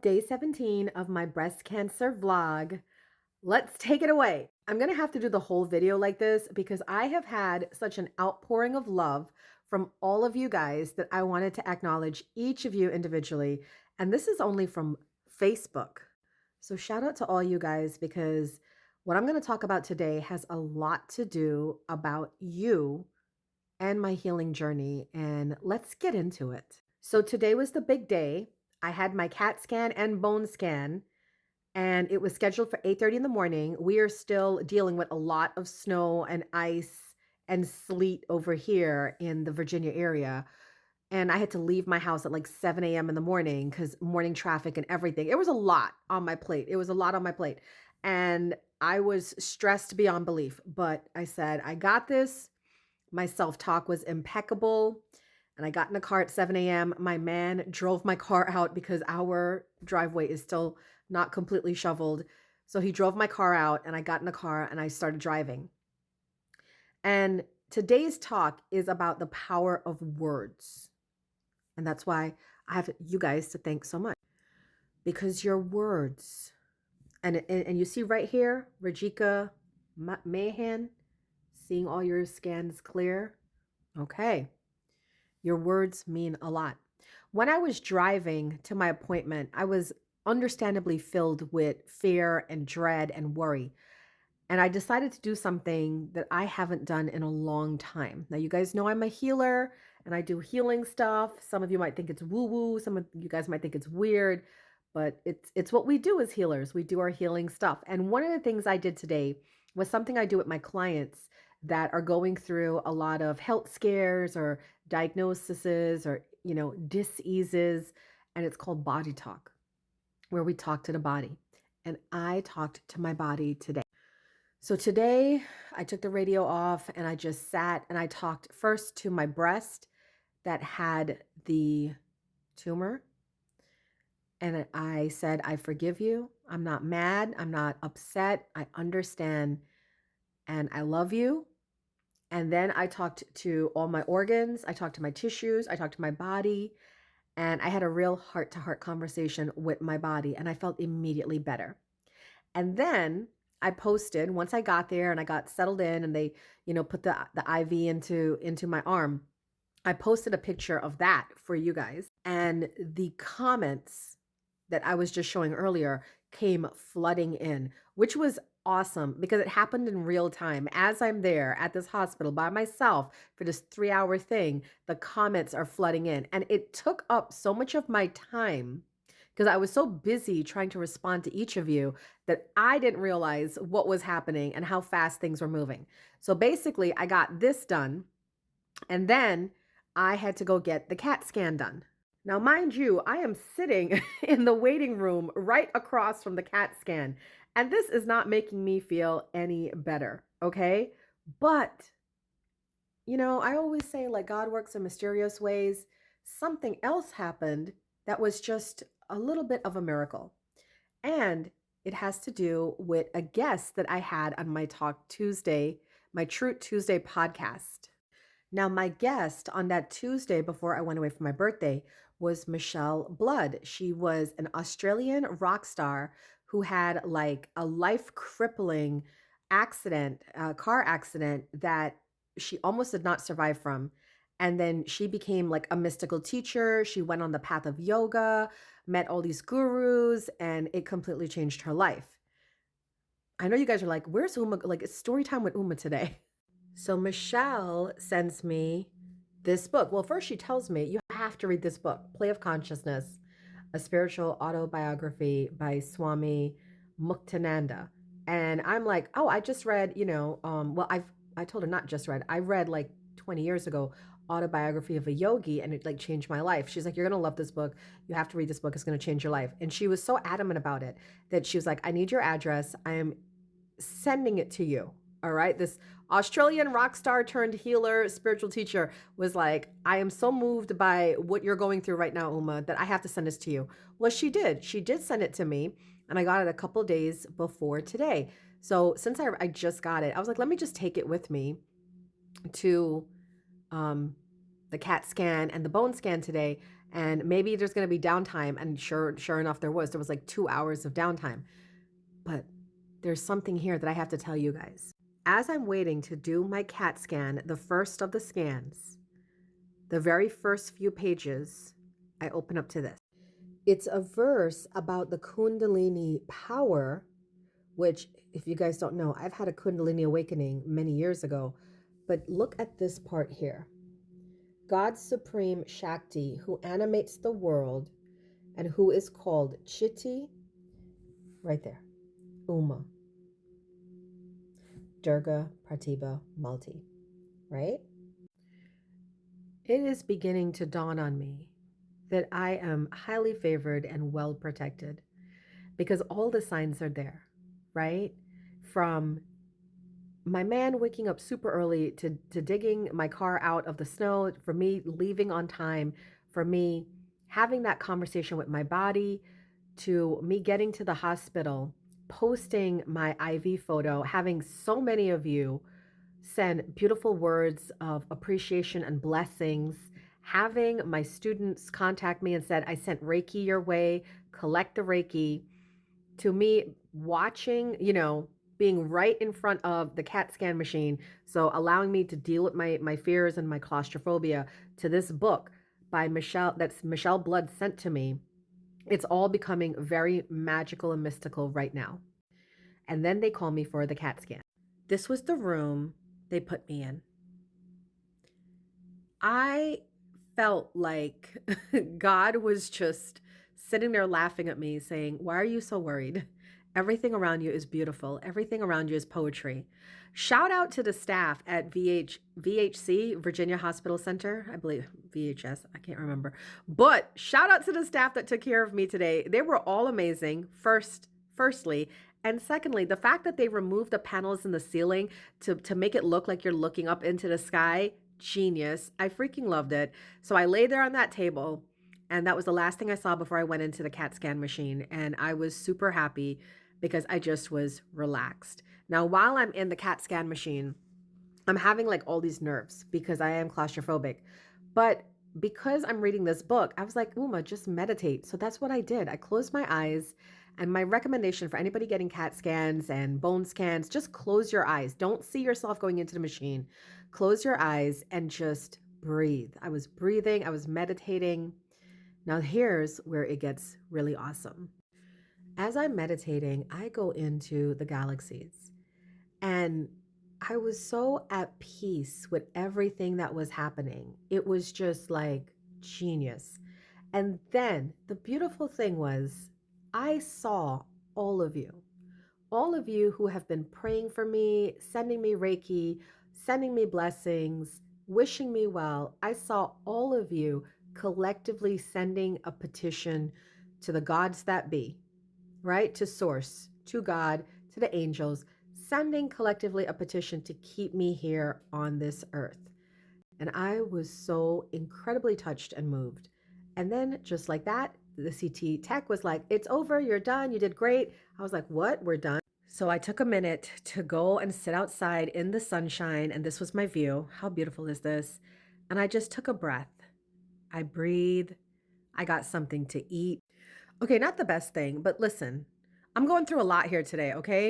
Day 17 of my breast cancer vlog. Let's take it away. I'm going to have to do the whole video like this because I have had such an outpouring of love from all of you guys that I wanted to acknowledge each of you individually. And this is only from Facebook. So shout out to all you guys because what I'm going to talk about today has a lot to do about you and my healing journey. And let's get into it. So today was the big day. I had my CAT scan and bone scan, and it was scheduled for 8:30 in the morning. We are still dealing with a lot of snow and ice and sleet over here in the Virginia area. And I had to leave my house at like 7 a.m. in the morning because morning traffic and everything. It was a lot on my plate. It was a lot on my plate. And I was stressed beyond belief. But I said, I got this. My self-talk was impeccable. And I got in the car at 7 a.m. My man drove my car out because our driveway is still not completely shoveled. So he drove my car out and I got in the car and I started driving. And today's talk is about the power of words. And that's why I have you guys to thank so much. Because your words, and you see right here, Rajika Mahan, seeing all your scans clear. Okay. Your words mean a lot. When I was driving to my appointment, I was understandably filled with fear and dread and worry. And I decided to do something that I haven't done in a long time. Now, you guys know I'm a healer and I do healing stuff. Some of you might think it's woo-woo. Some of you guys might think it's weird, but it's what we do as healers. We do our healing stuff. And one of the things I did today was something I do with my clients that are going through a lot of health scares or diagnoses or, diseases. And it's called body talk, where we talk to the body. And I talked to my body today. So today I took the radio off and I just sat and I talked first to my breast that had the tumor. And I said, I forgive you. I'm not mad. I'm not upset. I understand and I love you. And then I talked to all my organs. I talked to my tissues. I talked to my body. And I had a real heart to heart conversation with my body. And I felt immediately better. And then I posted once I got there and I got settled in and they, put the IV into my arm. I posted a picture of that for you guys. And the comments that I was just showing earlier came flooding in, which was awesome because it happened in real time. As I'm there at this hospital by myself for this 3-hour thing, the comments are flooding in. And it took up so much of my time because I was so busy trying to respond to each of you that I didn't realize what was happening and how fast things were moving. So basically, I got this done and then I had to go get the CAT scan done. Now, mind you, I am sitting in the waiting room right across from the CAT scan, and this is not making me feel any better, okay? But, I always say like God works in mysterious ways. Something else happened that was just a little bit of a miracle. And it has to do with a guest that I had on my Talk Tuesday, my Truth Tuesday podcast. Now, my guest on that Tuesday before I went away for my birthday was Michelle Blood. She was an Australian rock star who had like a life crippling accident, car accident that she almost did not survive from. And then she became like a mystical teacher. She went on the path of yoga, met all these gurus, and it completely changed her life. I know you guys are like, where's Uma? Like, it's story time with Uma today. So Michelle sends me this book. Well, first she tells me, you have to read this book, Play of Consciousness, a spiritual autobiography by Swami Muktananda. And I'm like, oh, I just read, I told her not just read, I read like 20 years ago, Autobiography of a Yogi, and it like changed my life. She's like, you're going to love this book. You have to read this book. It's going to change your life. And she was so adamant about it that she was like, I need your address. I am sending it to you. All right. This Australian rock star turned healer, spiritual teacher was like, I am so moved by what you're going through right now, Uma, that I have to send this to you. Well, she did. She did send it to me and I got it a couple days before today. So since I just got it, I was like, let me just take it with me to the CAT scan and the bone scan today. And maybe there's going to be downtime. And sure enough, there was like 2 hours of downtime. But there's something here that I have to tell you guys. As I'm waiting to do my CAT scan, the first of the scans, the very first few pages, I open up to this. It's a verse about the Kundalini power, which, if you guys don't know, I've had a Kundalini awakening many years ago. But look at this part here. God's supreme Shakti, who animates the world and who is called Chitti, right there, Uma, Durga, Pratibha, Malti, right? It is beginning to dawn on me that I am highly favored and well protected because all the signs are there, right? From my man waking up super early to digging my car out of the snow, for me leaving on time, for me having that conversation with my body, to me getting to the hospital, posting my IV photo, having so many of you send beautiful words of appreciation and blessings, having my students contact me and said, I sent Reiki your way, collect the Reiki, to me watching, being right in front of the CAT scan machine, so allowing me to deal with my fears and my claustrophobia, to this book by Michelle, that's Michelle Blood sent to me. It's all becoming very magical and mystical right now. And then they call me for the CAT scan. This was the room they put me in. I felt like God was just sitting there laughing at me, saying, Why are you so worried? Everything around you is beautiful. Everything around you is poetry. Shout out to the staff at VHC, Virginia Hospital Center. I believe VHS, I can't remember. But shout out to the staff that took care of me today. They were all amazing, firstly. And secondly, the fact that they removed the panels in the ceiling to make it look like you're looking up into the sky, genius. I freaking loved it. So I lay there on that table, and that was the last thing I saw before I went into the CAT scan machine. And I was super happy because I just was relaxed. Now, while I'm in the CAT scan machine, I'm having like all these nerves because I am claustrophobic. But because I'm reading this book, I was like, Uma, just meditate. So that's what I did. I closed my eyes. And my recommendation for anybody getting CAT scans and bone scans, just close your eyes. Don't see yourself going into the machine. Close your eyes and just breathe. I was breathing, I was meditating. Now, here's where it gets really awesome. As I'm meditating, I go into the galaxies, and I was so at peace with everything that was happening. It was just like genius. And then the beautiful thing was, I saw all of you who have been praying for me, sending me Reiki, sending me blessings, wishing me well. I saw all of you collectively sending a petition to the gods that be, right? To Source, to God, to the angels, sending collectively a petition to keep me here on this earth. And I was so incredibly touched and moved. And then, just like that, the CT tech was like, It's over, you're done, you did great. I was like, What? We're done? So I took a minute to go and sit outside in the sunshine, and this was my view. How beautiful is this? And I just took a breath. I breathed. I got something to eat. Okay, not the best thing, but listen, I'm going through a lot here today, okay?